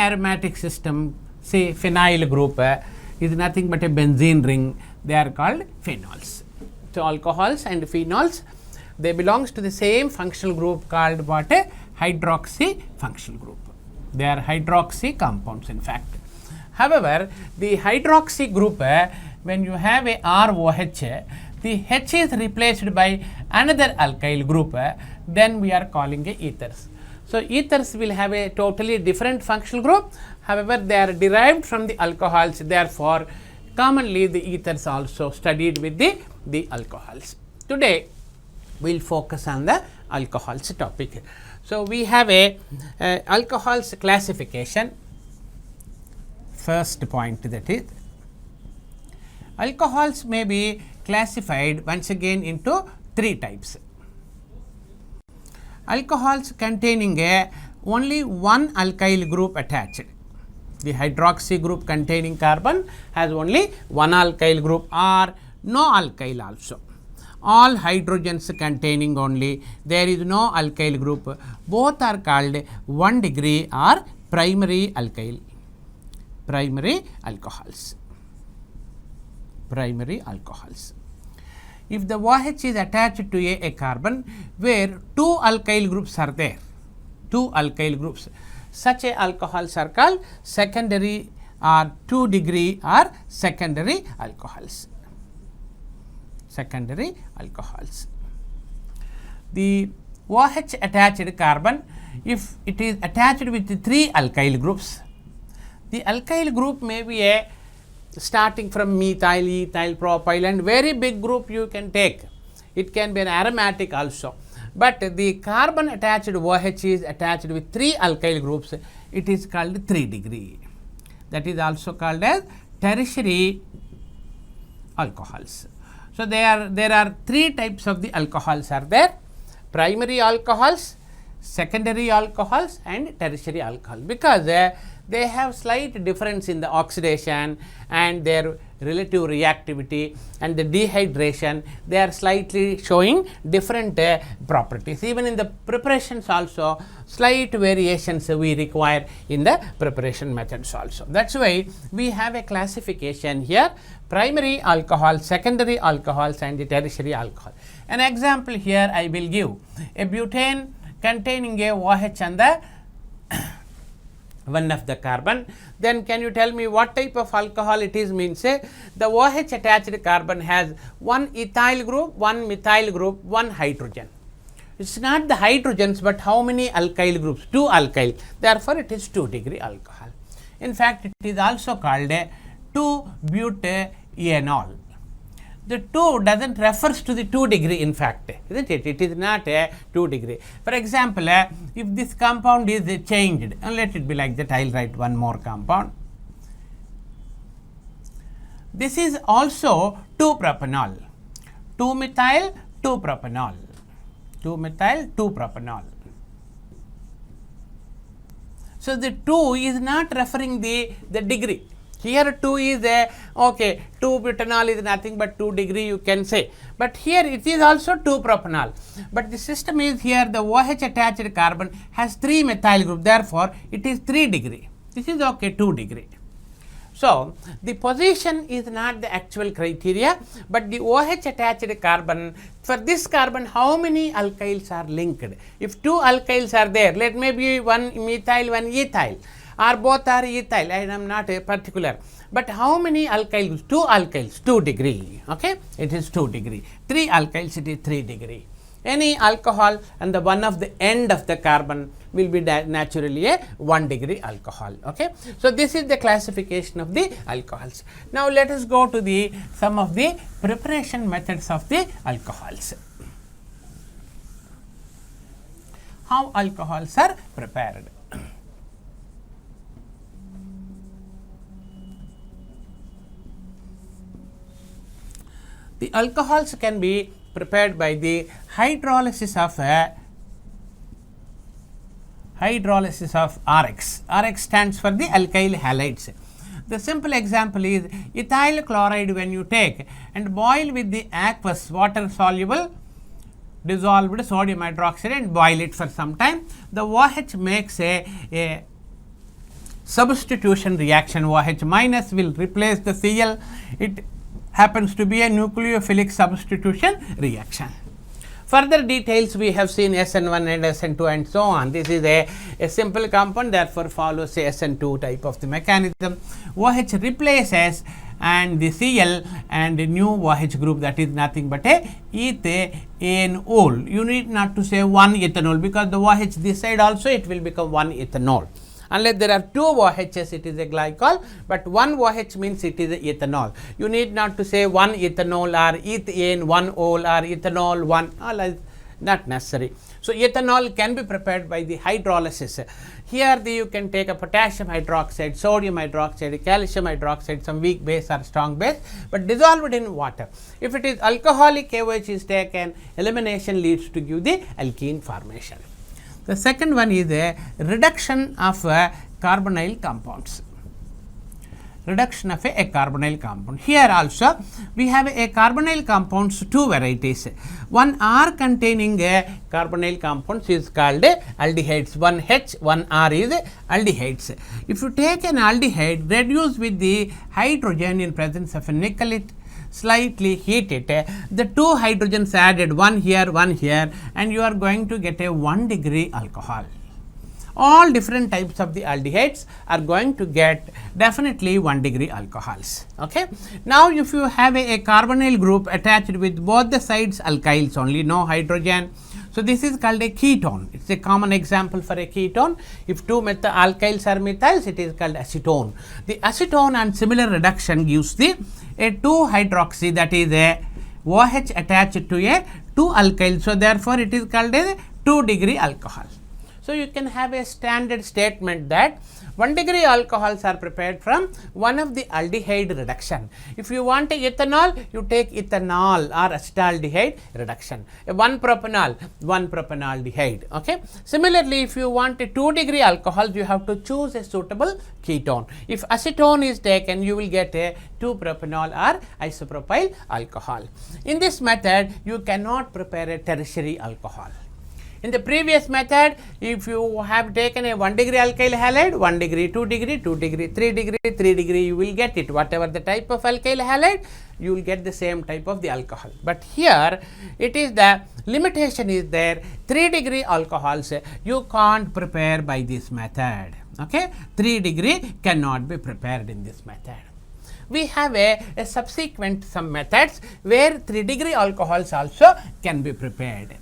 aromatic system, say phenyl group is nothing but a benzene ring, they are called phenols. So, alcohols and phenols, they belongs to the same functional group called what? A hydroxy functional group. They are hydroxy compounds in fact. However, the hydroxy group, when you have a ROH, the H is replaced by another alkyl group, then we are calling a ethers. So, ethers will have a totally different functional group, however, they are derived from the alcohols, therefore, commonly the ethers also studied with the alcohols. Today, we will focus on the alcohols topic. So, we have a alcohols classification. First point, that is, alcohols may be classified once again into 3 types. Alcohols containing only one alkyl group attached. The hydroxy group containing carbon has only one alkyl group or no alkyl also. All hydrogens containing only, there is no alkyl group, both are called 1 degree or primary alkyl, primary alcohols. Primary alcohols. If the OH is attached to a carbon where 2 alkyl groups are there, 2 alkyl groups, such a alcohols are called secondary or 2 degree or secondary alcohols. Secondary alcohols. The OH attached carbon, if it is attached with 3 alkyl groups, the alkyl group may be a starting from methyl, ethyl, propyl and very big group you can take. It can be an aromatic also. But the carbon attached OH is attached with 3 alkyl groups, it is called 3 degree. That is also called as tertiary alcohols. So, there are 3 types of the alcohols are there: primary alcohols, secondary alcohols and tertiary alcohol, because they have slight difference in the oxidation and their relative reactivity and the dehydration, they are slightly showing different properties. Even in the preparations also, slight variations we require in the preparation methods also. That is why we have a classification here: primary alcohol, secondary alcohols and the tertiary alcohol. An example here I will give: a butane containing a OH on the one of the carbon, then can you tell me what type of alcohol it is? Means the OH attached carbon has 1 ethyl group, 1 methyl group, 1 hydrogen. It is not the hydrogens, but how many alkyl groups? 2 alkyl, therefore it is 2 degree alcohol. In fact, it is also called a 2-butanol. The 2 does not refers to the 2 degree in fact, isn't it? It is not a 2 degree. For example, if this compound is changed, and let it be like that, I will write one more compound. This is also 2-propanol, 2-methyl 2-propanol, 2-methyl 2-propanol. So, the 2 is not referring the degree. Here 2 is okay, 2-butanol is nothing but 2 degree you can say, but here it is also 2-propanol, but the system is here the OH attached carbon has 3 methyl group, therefore it is 3 degree, this is okay 2 degree. So, the position is not the actual criteria, but the OH attached carbon, for this carbon how many alkyls are linked? If 2 alkyls are there, let maybe 1 methyl, 1 ethyl, or both are ethyl, I am not a particular, but how many alkyls? 2 alkyls, 2 degree, okay, it is 2 degree, 3 alkyls, it is 3 degree. Any alcohol and the one of the end of the carbon will be naturally a 1 degree alcohol, okay. So, this is the classification of the alcohols. Now, let us go to the some of the preparation methods of the alcohols. How alcohols are prepared? The alcohols can be prepared by the hydrolysis of RX. RX stands for the alkyl halides. The simple example is ethyl chloride when you take and boil with the aqueous water soluble dissolved sodium hydroxide and boil it for some time. The OH makes a substitution reaction. OH minus will replace the Cl. It happens to be a nucleophilic substitution reaction. Further details we have seen SN1 and SN2 and so on. This is a simple compound, therefore follows a SN2 type of the mechanism. OH replaces and the Cl and the new OH group, that is nothing but a ethanol. You need not to say 1 ethanol, because the OH this side also it will become 1 ethanol. Unless there are 2 OHs, it is a glycol, but 1 OH means it is a ethanol. You need not to say 1 ethanol or ethane 1 ol or ethanol 1, all is not necessary. So, ethanol can be prepared by the hydrolysis. Here you can take a potassium hydroxide, sodium hydroxide, calcium hydroxide, some weak base or strong base, but dissolved in water. If it is alcoholic, KOH is taken, elimination leads to give the alkene formation. The second one is a reduction of carbonyl compounds. Reduction of a carbonyl compound. Here also we have a carbonyl compounds, 2 varieties. One R containing a carbonyl compounds is called aldehydes. One H, one R is aldehydes. If you take an aldehyde, reduce with the hydrogen in presence of a nickel, it slightly heat it, the 2 hydrogens added, one here, and you are going to get a 1 degree alcohol. All different types of the aldehydes are going to get definitely 1 degree alcohols. Okay. Now, if you have a carbonyl group attached with both the sides alkyls only, no hydrogen. So, this is called a ketone. It is a common example for a ketone. If 2 methyl alkyls are methyls, it is called acetone. The acetone and similar reduction gives the a 2 hydroxy, that is a OH attached to a 2 alkyl. So, therefore, it is called a 2 degree alcohol. So, you can have a standard statement that 1 degree alcohols are prepared from one of the aldehyde reduction. If you want a ethanol, you take ethanol or acetaldehyde reduction. A 1 propanol, 1 propanaldehyde. Okay. Similarly, if you want a 2 degree alcohol, you have to choose a suitable ketone. If acetone is taken, you will get a 2 propanol or isopropyl alcohol. In this method, you cannot prepare a tertiary alcohol. In the previous method, if you have taken a 1 degree alkyl halide, 1 degree, 2 degree, 2 degree, 3 degree, 3 degree, you will get it. Whatever the type of alkyl halide, you will get the same type of the alcohol. But here, it is the limitation is there, 3 degree alcohols, you can't prepare by this method. Okay? 3 degree cannot be prepared in this method. We have a subsequent some methods where 3 degree alcohols also can be prepared.